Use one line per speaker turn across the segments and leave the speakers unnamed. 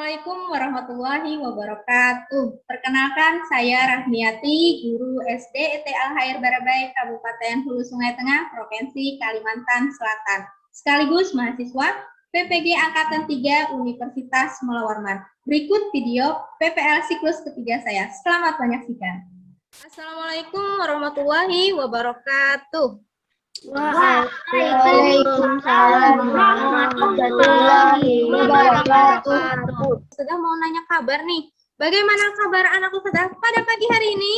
Assalamualaikum warahmatullahi wabarakatuh. Perkenalkan, saya Rahmiati, guru SD ET Al-Khair Barabai, Kabupaten Hulu Sungai Tengah, Provinsi Kalimantan Selatan. Sekaligus mahasiswa PPG Angkatan 3 Universitas Mula Warman. Berikut video PPL siklus ketiga saya. Selamat menyaksikan. Assalamualaikum warahmatullahi wabarakatuh.
Waalaikumsalam warahmatullahi wabarakatuh.
Sudah mau nanya kabar nih. Bagaimana kabar anakku sudah pada pagi hari ini?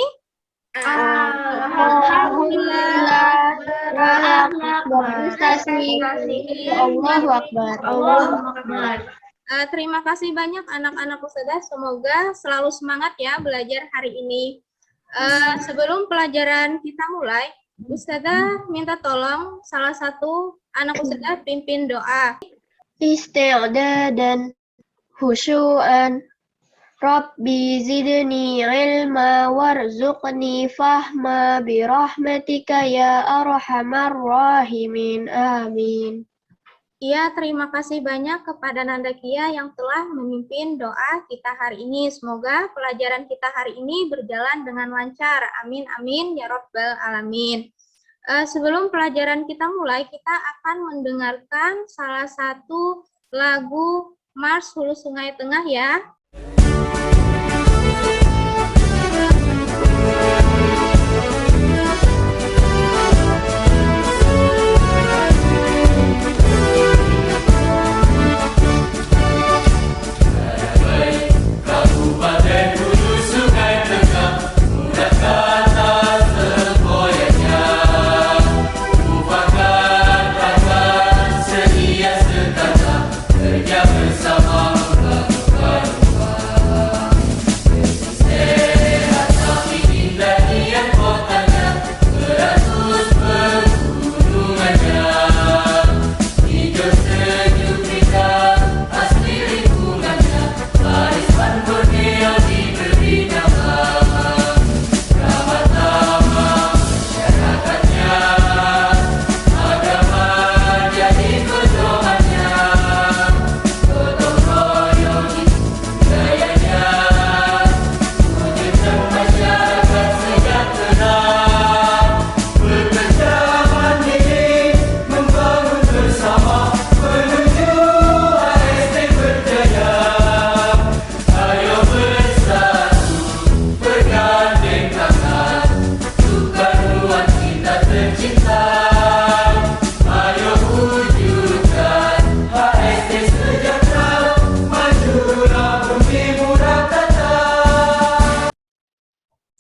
Alhamdulillah. Allahu Akbar.
Terima kasih banyak anak-anakku sudah. Semoga selalu semangat ya belajar hari ini. Sebelum pelajaran kita mulai, Ustazah minta tolong salah satu anak Ustazah pimpin doa.
Isti'dadan khusyu'an Rabbi zidni ilma warzuqni fahma birahmatika ya arhamar rahimin. Amin.
Iya, terima kasih banyak kepada Nanda Kia yang telah memimpin doa kita hari ini. Semoga pelajaran kita hari ini berjalan dengan lancar. Amin, amin, ya Rabbal Alamin. Sebelum pelajaran kita mulai, kita akan mendengarkan salah satu lagu Mars Hulu Sungai Tengah ya.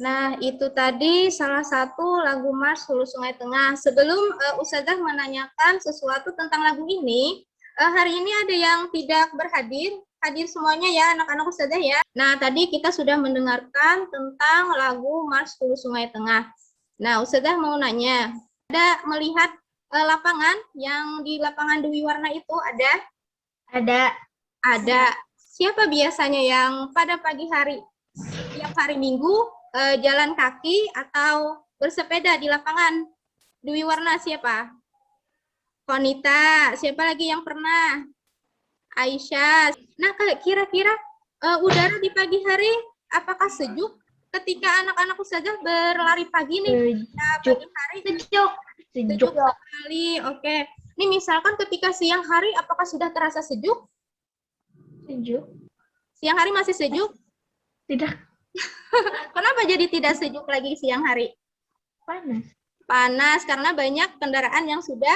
Nah, itu tadi salah satu lagu Mars Hulu Sungai Tengah. Sebelum Ustazah menanyakan sesuatu tentang lagu ini, hari ini ada yang tidak berhadir. Hadir semuanya ya, anak-anak Ustazah ya. Nah, tadi kita sudah mendengarkan tentang lagu Mars Hulu Sungai Tengah. Nah, Ustazah mau nanya, ada melihat lapangan yang di lapangan Dwi Warna itu ada? Ada. Siapa biasanya yang pada pagi hari, tiap hari Minggu, jalan kaki atau bersepeda di lapangan Dwi Warna? Siapa? Konita. Siapa lagi yang pernah? Aisyah. Nah, kira-kira udara di pagi hari apakah sejuk ketika anak-anak Ustazah berlari pagi nih? Pagi hari sejuk sekali. Oke. Ini misalkan ketika siang hari apakah sudah terasa sejuk?
Sejuk.
Siang hari masih sejuk?
Tidak.
Kenapa jadi tidak sejuk lagi siang hari? Panas karena banyak kendaraan yang sudah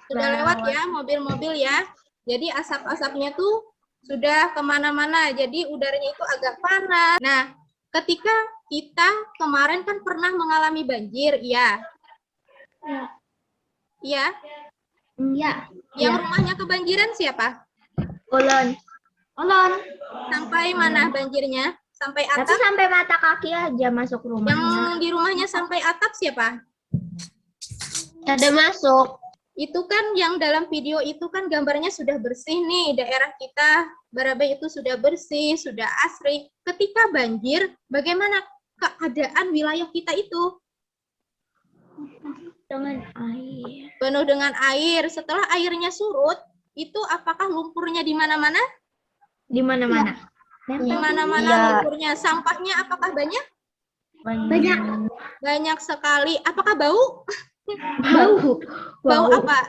lewat ya, mobil-mobil ya. Jadi asap-asapnya tuh sudah kemana-mana. Jadi udaranya itu agak panas. Nah, ketika kita kemarin kan pernah mengalami banjir, ya? Iya. Yang rumahnya kebanjiran siapa?
Olon.
Sampai mana banjirnya? Sampai atap?
Tapi sampai mata kaki aja masuk rumahnya.
Yang di rumahnya sampai atap siapa?
Ada masuk.
Itu kan yang dalam video itu kan gambarnya sudah bersih nih. Daerah kita, Barabai itu sudah bersih, sudah asri. Ketika banjir, bagaimana keadaan wilayah kita itu?
Dengan air.
Penuh dengan air. Setelah airnya surut, itu apakah lumpurnya di mana-mana?
Di mana-mana.
Di mana-mana
Iya.
lumpurnya. Sampahnya apakah banyak?
Banyak.
Banyak sekali. Apakah bau?
Bau.
Bau apa?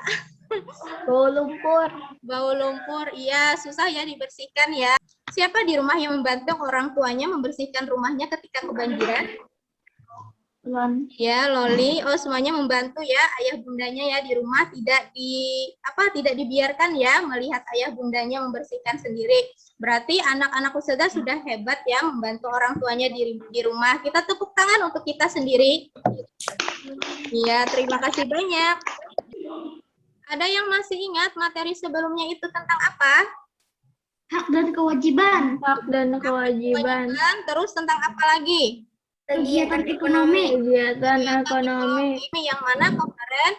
Bau lumpur.
Bau lumpur. Iya, susah ya dibersihkan ya. Siapa di rumah yang membantu orang tuanya membersihkan rumahnya ketika kebanjiran?
Lon.
Ya, Loli. Oh, semuanya membantu ya ayah bundanya ya di rumah, tidak dibiarkan ya melihat ayah bundanya membersihkan sendiri. Berarti anak-anak Ustazah sudah hebat ya membantu orang tuanya di rumah. Kita tepuk tangan untuk kita sendiri. Iya, terima kasih banyak. Ada yang masih ingat materi sebelumnya itu tentang apa?
Hak dan kewajiban.
Hak dan kewajiban.
Terus tentang apa lagi?
Kegiatan ekonomi.
Kegiatan ekonomi.
Yang mana kemarin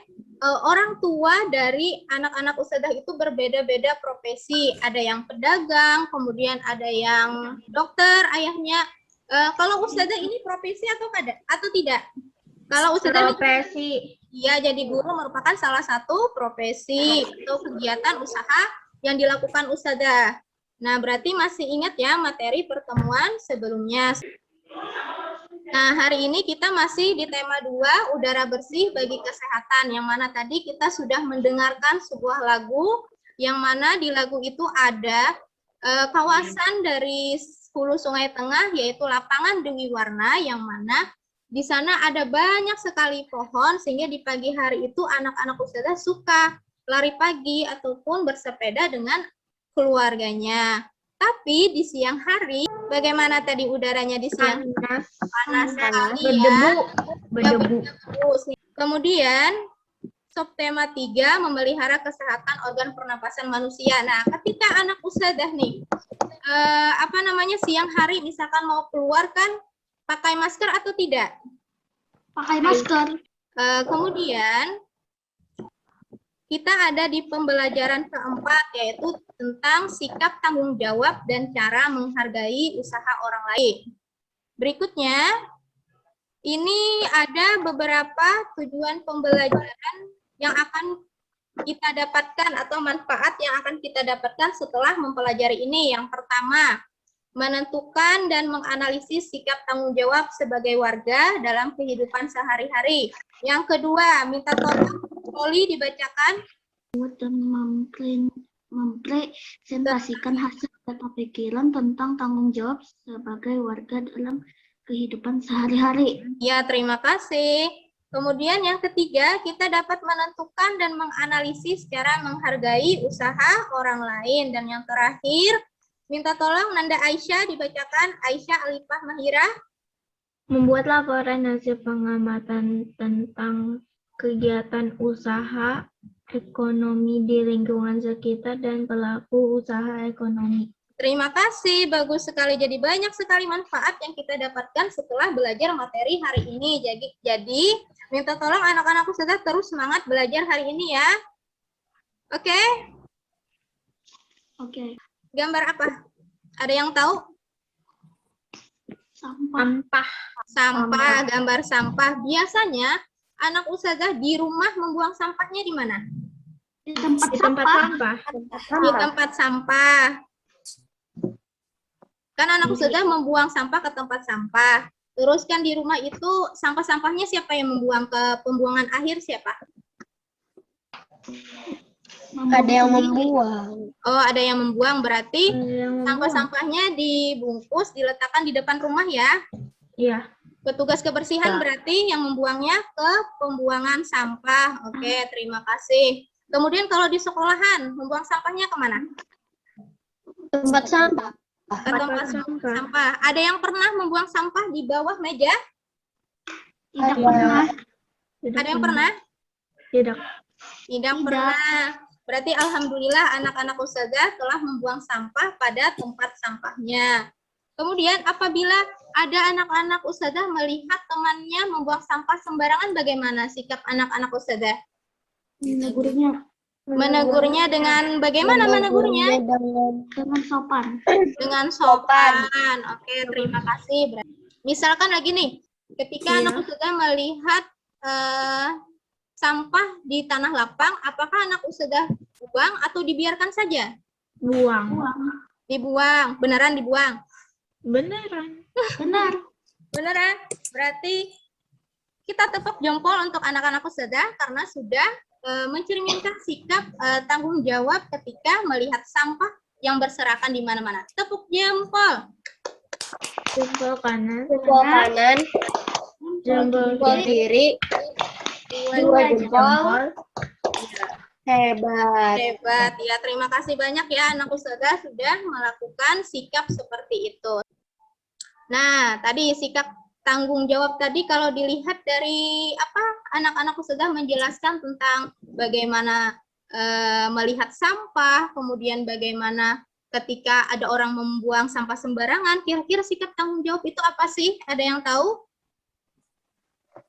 orang tua dari anak-anak Ustazah itu berbeda-beda profesi. Ada yang pedagang, kemudian ada yang dokter, ayahnya. Kalau Ustazah ini profesi atau tidak? Kalau Ustazah
Profesi.
iya, jadi guru merupakan salah satu profesi atau kegiatan usaha yang dilakukan Ustazah. Nah, berarti masih ingat ya materi pertemuan sebelumnya. Nah, hari ini kita masih di tema 2, udara bersih bagi kesehatan, yang mana tadi kita sudah mendengarkan sebuah lagu, yang mana di lagu itu ada kawasan dari Hulu Sungai Tengah, yaitu lapangan Dewi Warna, yang mana di sana ada banyak sekali pohon, sehingga di pagi hari itu anak-anak Ustazah suka lari pagi ataupun bersepeda dengan keluarganya. Tapi di siang hari, bagaimana tadi udaranya di siang? Panas sekali ya.
Berdebu.
Kemudian, subtema 3, memelihara kesehatan organ pernapasan manusia. Nah, ketika anak Ustazah nih, siang hari misalkan mau keluar kan, pakai masker atau tidak?
Pakai masker.
Kemudian, kita ada di pembelajaran keempat, yaitu tentang sikap tanggung jawab dan cara menghargai usaha orang lain. Berikutnya, ini ada beberapa tujuan pembelajaran yang akan kita dapatkan atau manfaat yang akan kita dapatkan setelah mempelajari ini. Yang pertama, menentukan dan menganalisis sikap tanggung jawab sebagai warga dalam kehidupan sehari-hari. Yang kedua, minta tolong Loli dibacakan.
Dan mempresentasikan hasil data pikiran tentang tanggung jawab sebagai warga dalam kehidupan sehari-hari.
Ya, terima kasih. Kemudian yang ketiga, kita dapat menentukan dan menganalisis cara menghargai usaha orang lain. Dan yang terakhir, minta tolong Nanda Aisyah dibacakan. Aisyah Alifah Mahira.
Membuat laporan hasil pengamatan tentang kegiatan usaha ekonomi di lingkungan sekitar dan pelaku usaha ekonomi.
Terima kasih, bagus sekali. Jadi banyak sekali manfaat yang kita dapatkan setelah belajar materi hari ini. Jadi minta tolong anak-anak Ustazah terus semangat belajar hari ini ya. Oke?
Oke.
Gambar apa? Ada yang tahu?
Sampah.
Sampah, gambar sampah. Biasanya anak Ustazah di rumah membuang sampahnya di mana?
Di tempat
Di tempat
sampah.
sampah.
Di tempat sampah. Kan anak Ustazah membuang sampah ke tempat sampah. Terus kan di rumah itu sampah-sampahnya siapa yang membuang ke pembuangan akhir siapa?
Ada yang membuang.
Oh, ada yang membuang, berarti
Yang
sampah-sampahnya dibungkus, diletakkan di depan rumah ya.
Iya.
Petugas kebersihan berarti yang membuangnya ke pembuangan sampah. Oke, terima kasih. Kemudian kalau di sekolahan, membuang sampahnya kemana?
Tempat sampah.
Ke tempat sampah. Ada yang pernah membuang sampah di bawah meja?
Tidak pernah.
Ada yang pernah?
Tidak.
Tidak pernah. Berarti alhamdulillah anak-anak Ustazah telah membuang sampah pada tempat sampahnya. Kemudian apabila ada anak-anak Ustazah melihat temannya membuang sampah sembarangan, bagaimana sikap anak-anak Ustazah?
Menegurnya.
Menegurnya dengan bagaimana menegurnya?
Dengan sopan.
Dengan sopan. Oke, terima kasih. Misalkan lagi nih, ketika anak Ustazah melihat sampah di tanah lapang, apakah anak Ustazah buang atau dibiarkan saja?
Buang.
Dibuang. Beneran dibuang?
Beneran.
Benar.
Beneran? Berarti kita tepuk jempol untuk anak-anak ustazah karena sudah mencerminkan sikap tanggung jawab ketika melihat sampah yang berserakan di mana-mana. Tepuk jempol.
Jempol kanan.
Jempol kanan,
Jempol
jempol
kiri.
kiri, dua jempol. Hebat.
Hebat. Ya, terima kasih banyak ya anak ustazah sudah melakukan sikap seperti itu. Nah, tadi sikap tanggung jawab tadi kalau dilihat dari apa anak-anak ustazah menjelaskan tentang bagaimana melihat sampah, kemudian bagaimana ketika ada orang membuang sampah sembarangan, kira-kira sikap tanggung jawab itu apa sih? Ada yang tahu?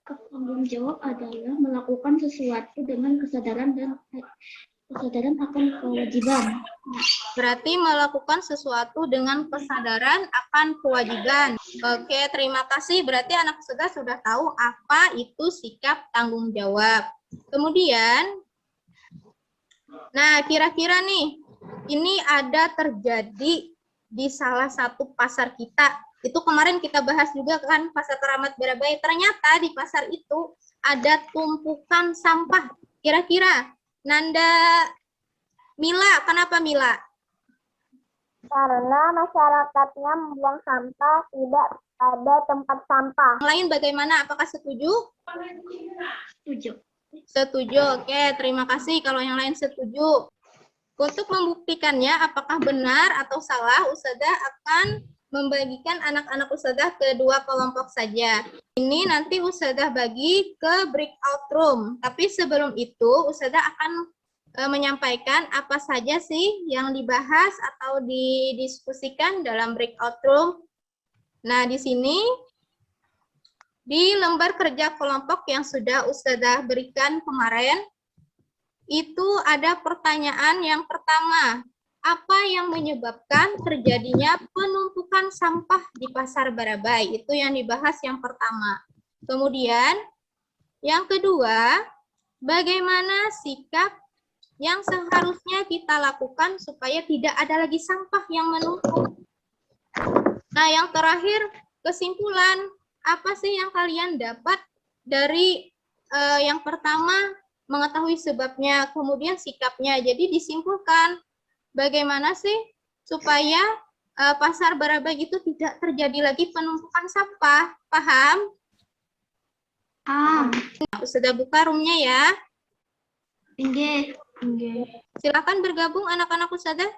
Tanggung jawab adalah melakukan sesuatu dengan kesadaran akan kewajiban.
Berarti melakukan sesuatu dengan kesadaran akan kewajiban. Oke, terima kasih. Berarti anak ustazah sudah tahu apa itu sikap tanggung jawab. Kemudian, nah kira-kira nih, ini ada terjadi di salah satu pasar kita. Itu kemarin kita bahas juga kan, Pasar Keramat Barabai. Ternyata di pasar itu ada tumpukan sampah. Kira-kira, Nanda, Mila, kenapa Mila?
Karena masyarakatnya membuang sampah tidak ada tempat sampah.
Yang lain bagaimana? Apakah setuju?
Setuju.
Setuju. Oke, terima kasih kalau yang lain setuju. Untuk membuktikannya apakah benar atau salah, ustazah akan membagikan anak-anak ustazah ke dua kelompok saja. Ini nanti ustazah bagi ke breakout room. Tapi sebelum itu, ustazah akan menyampaikan apa saja sih yang dibahas atau didiskusikan dalam breakout room. Nah, di sini di lembar kerja kelompok yang sudah ustazah berikan kemarin, itu ada pertanyaan yang pertama. Apa yang menyebabkan terjadinya penumpukan sampah di Pasar Barabai? Itu yang dibahas yang pertama. Kemudian, yang kedua, bagaimana sikap yang seharusnya kita lakukan supaya tidak ada lagi sampah yang menumpuk. Nah, yang terakhir, kesimpulan. Apa sih yang kalian dapat dari yang pertama, mengetahui sebabnya, kemudian sikapnya. Jadi disimpulkan, bagaimana sih supaya Pasar Barabai itu tidak terjadi lagi penumpukan sampah. Paham? Sudah buka roomnya ya.
Oke.
Silakan bergabung anak-anak ustazah.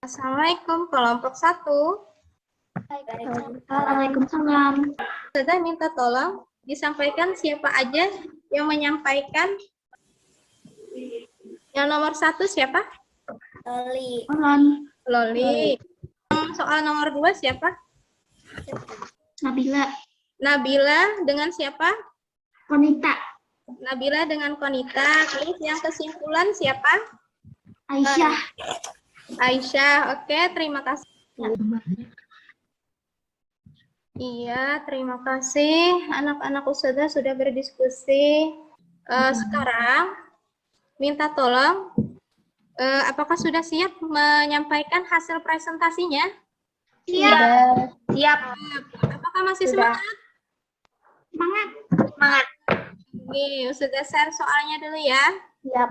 Assalamualaikum kelompok 1.
Waalaikumsalam.
Ustazah minta tolong disampaikan siapa aja yang menyampaikan. Yang nomor 1 siapa? Loli. Soal nomor 2 siapa?
Nabila.
Nabila dengan siapa?
Konita.
Nabila dengan Konita. Terus yang kesimpulan siapa?
Aisyah.
Aisyah. Oke, terima kasih. Iya, terima kasih. Anak-anak ustazah sudah berdiskusi. Sekarang minta tolong, apakah sudah siap menyampaikan hasil presentasinya?
Siap.
Apakah masih semangat?
Semangat.
Oke, sudah share soalnya dulu ya.
Siap.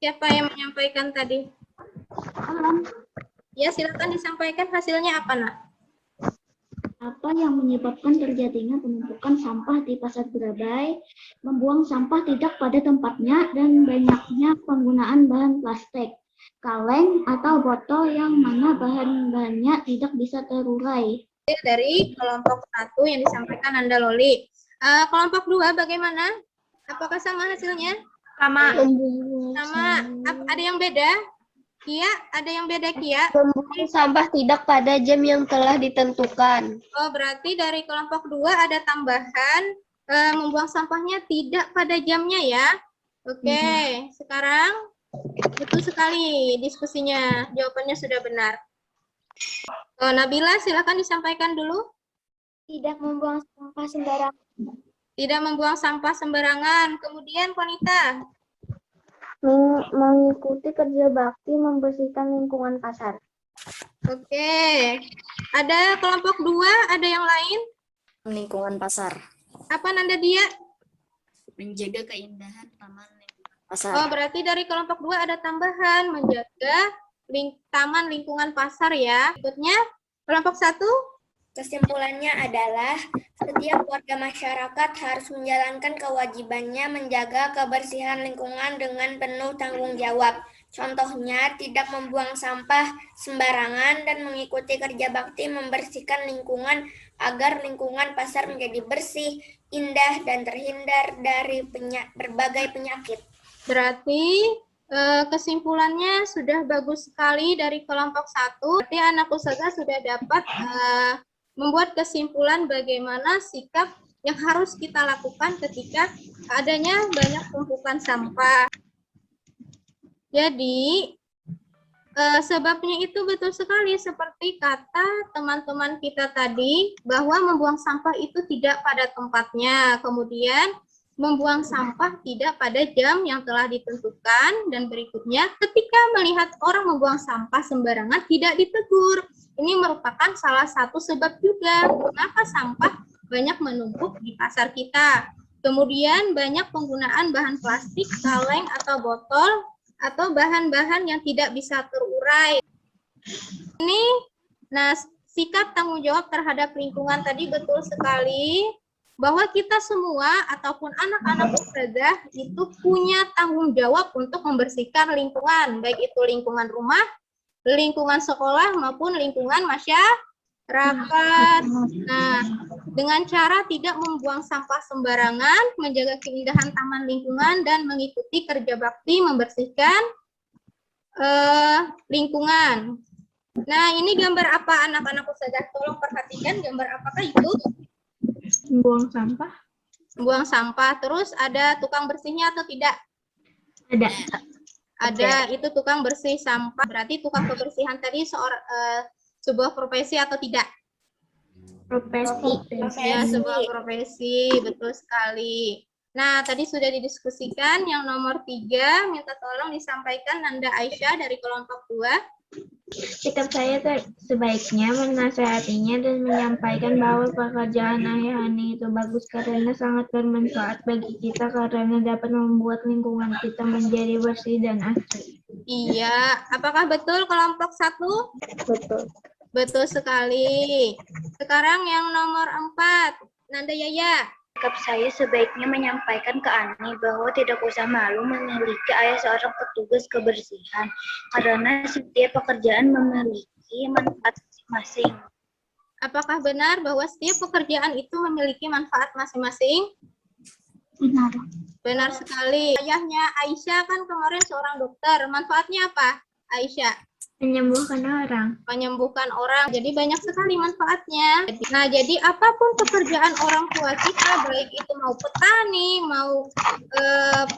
Siapa yang menyampaikan tadi? Ya, silakan disampaikan hasilnya apa, Nak?
Apa yang menyebabkan terjadinya penumpukan sampah di Pasar Barabai? Membuang sampah tidak pada tempatnya dan banyaknya penggunaan bahan plastik, kaleng atau botol yang mana bahan-bahannya tidak bisa terurai.
Dari kelompok 1 yang disampaikan Anda Loli. Kelompok 2 bagaimana? Apakah sama hasilnya?
Sama.
Sama. Ada yang beda? Kia, ada yang beda Kia?
Membuang sampah tidak pada jam yang telah ditentukan.
Oh, berarti dari kelompok 2 ada tambahan membuang sampahnya tidak pada jamnya ya. Oke, sekarang betul sekali diskusinya. Jawabannya sudah benar. Nabila, silakan disampaikan dulu.
Tidak membuang sampah sembarangan.
Tidak membuang sampah sembarangan. Kemudian Konita.
Mengikuti kerja bakti membersihkan lingkungan pasar.
Oke. Ada kelompok 2, ada yang lain?
Lingkungan pasar.
Apa Nanda dia?
Menjaga keindahan taman lingkungan
Oh,
pasar.
berarti dari kelompok 2 ada tambahan menjaga taman lingkungan pasar ya. Berikutnya kelompok 1.
Kesimpulannya adalah setiap warga masyarakat harus menjalankan kewajibannya menjaga kebersihan lingkungan dengan penuh tanggung jawab. Contohnya, tidak membuang sampah sembarangan dan mengikuti kerja bakti membersihkan lingkungan agar lingkungan pasar menjadi bersih, indah, dan terhindar dari berbagai penyakit.
Berarti kesimpulannya sudah bagus sekali dari kelompok 1. Berarti anak usaha sudah dapat membuat kesimpulan bagaimana sikap yang harus kita lakukan ketika adanya banyak tumpukan sampah. Jadi, sebabnya itu betul sekali seperti kata teman-teman kita tadi, bahwa membuang sampah itu tidak pada tempatnya. Kemudian, membuang sampah tidak pada jam yang telah ditentukan. Dan berikutnya, ketika melihat orang membuang sampah sembarangan, tidak ditegur. Ini merupakan salah satu sebab juga mengapa sampah banyak menumpuk di pasar kita. Kemudian banyak penggunaan bahan plastik, kaleng atau botol, atau bahan-bahan yang tidak bisa terurai. Ini, nah sikap tanggung jawab terhadap lingkungan tadi betul sekali, bahwa kita semua ataupun anak-anak ustazah itu punya tanggung jawab untuk membersihkan lingkungan, baik itu lingkungan rumah, lingkungan sekolah maupun lingkungan masyarakat. Nah, dengan cara tidak membuang sampah sembarangan, menjaga keindahan taman lingkungan, dan mengikuti kerja bakti membersihkan lingkungan. Nah, ini gambar apa anak-anak ustazah? Tolong perhatikan gambar apakah itu?
Buang sampah.
Buang sampah. Terus ada tukang bersihnya atau tidak?
Ada.
Ada, itu tukang bersih sampah. Berarti tukang kebersihan tadi sebuah profesi atau tidak?
Profesi.
Ya, sebuah profesi, betul sekali. Nah, tadi sudah didiskusikan. Yang nomor 3, minta tolong disampaikan Nanda Aisyah dari kelompok 2.
Sikap saya sebaiknya menasihatinya dan menyampaikan bahwa pekerjaan Ayah Ani itu bagus karena sangat bermanfaat bagi kita karena dapat membuat lingkungan kita menjadi bersih dan asri.
Iya, apakah betul kelompok 1?
Betul.
Betul sekali. Sekarang yang nomor 4, Nanda Yaya.
Sikap saya sebaiknya menyampaikan ke Ani bahwa tidak usah malu memiliki ayah seorang petugas kebersihan karena setiap pekerjaan memiliki manfaat masing-masing.
Apakah benar bahwa setiap pekerjaan itu memiliki manfaat masing-masing?
Benar.
Benar sekali. Ayahnya Aisyah kan kemarin seorang dokter. Manfaatnya apa, Aisyah?
Menyembuhkan orang.
Menyembuhkan orang. Jadi banyak sekali manfaatnya. Nah, jadi apapun pekerjaan orang tua kita, baik itu mau petani, mau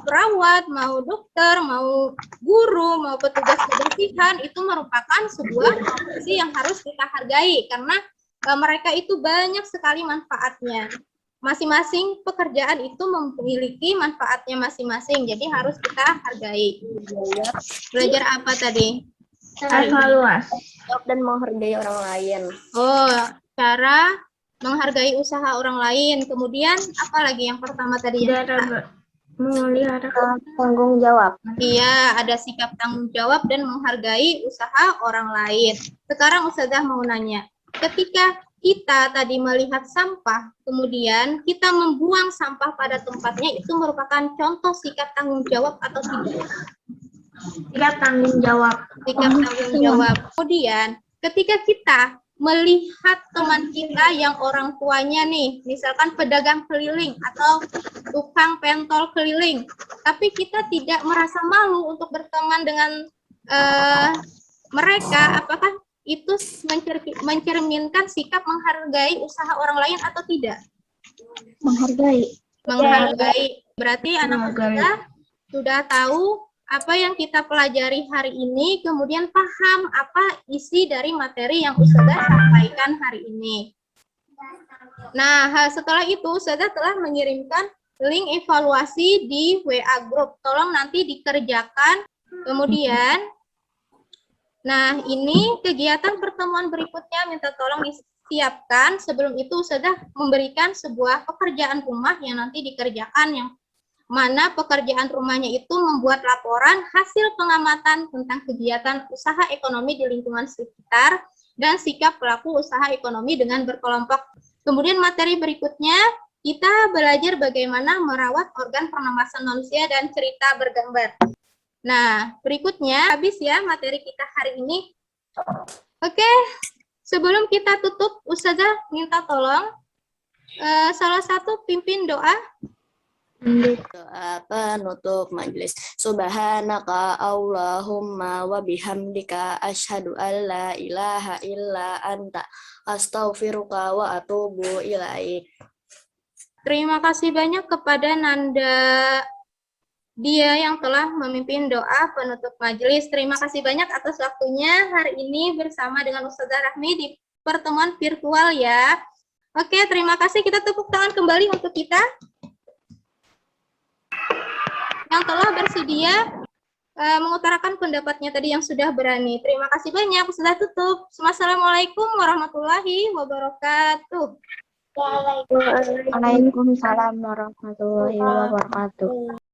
perawat, mau dokter, mau guru, mau petugas kebersihan, itu merupakan sebuah profesi yang harus kita hargai karena mereka itu banyak sekali manfaatnya. Masing-masing pekerjaan itu memiliki manfaatnya masing-masing, jadi harus kita hargai. Belajar apa tadi?
Evaluasi.
Dan menghargai orang lain.
Oh, cara menghargai usaha orang lain. Kemudian apa lagi yang pertama tadi?
Memelihara
Tanggung jawab.
Iya, ada sikap tanggung jawab dan menghargai usaha orang lain. Sekarang Ustazah mau nanya, ketika kita tadi melihat sampah, kemudian kita membuang sampah pada tempatnya, itu merupakan contoh sikap tanggung jawab atau tidak?
sikap tanggung jawab.
Sikap tanggung jawab. Kemudian, ketika kita melihat teman kita yang orang tuanya nih, misalkan pedagang keliling atau tukang pentol keliling, tapi kita tidak merasa malu untuk berteman dengan mereka, apakah itu mencerminkan sikap menghargai usaha orang lain atau tidak?
Menghargai.
Menghargai. Berarti anak kita sudah tahu apa yang kita pelajari hari ini, kemudian paham apa isi dari materi yang Ustazah sampaikan hari ini. Nah, setelah itu Ustazah telah mengirimkan link evaluasi di WA Group. Tolong nanti dikerjakan. Kemudian, nah ini kegiatan pertemuan berikutnya minta tolong disiapkan. Sebelum itu sudah memberikan sebuah pekerjaan rumah yang nanti dikerjakan, yang mana pekerjaan rumahnya itu membuat laporan hasil pengamatan tentang kegiatan usaha ekonomi di lingkungan sekitar dan sikap pelaku usaha ekonomi dengan berkelompok. Kemudian materi berikutnya, kita belajar bagaimana merawat organ pernapasan manusia dan cerita bergambar. Nah, berikutnya habis ya materi kita hari ini. Oke, sebelum kita tutup, Ustazah minta tolong salah satu pimpin doa.
Doa penutup majelis. Subhanaka Allahumma wa bihamdika asyhadu an la ilaha illa anta astaghfiruka wa atubu ilaik.
Terima kasih banyak kepada Nanda Dia yang telah memimpin doa penutup majelis. Terima kasih banyak atas waktunya hari ini bersama dengan Ustazah Rahmi di pertemuan virtual ya. Oke, terima kasih. Kita tepuk tangan kembali untuk kita yang telah bersedia mengutarakan pendapatnya tadi, yang sudah berani. Terima kasih banyak. Sudah tutup. Wassalamualaikum warahmatullahi wabarakatuh.
Waalaikumsalam warahmatullahi wabarakatuh.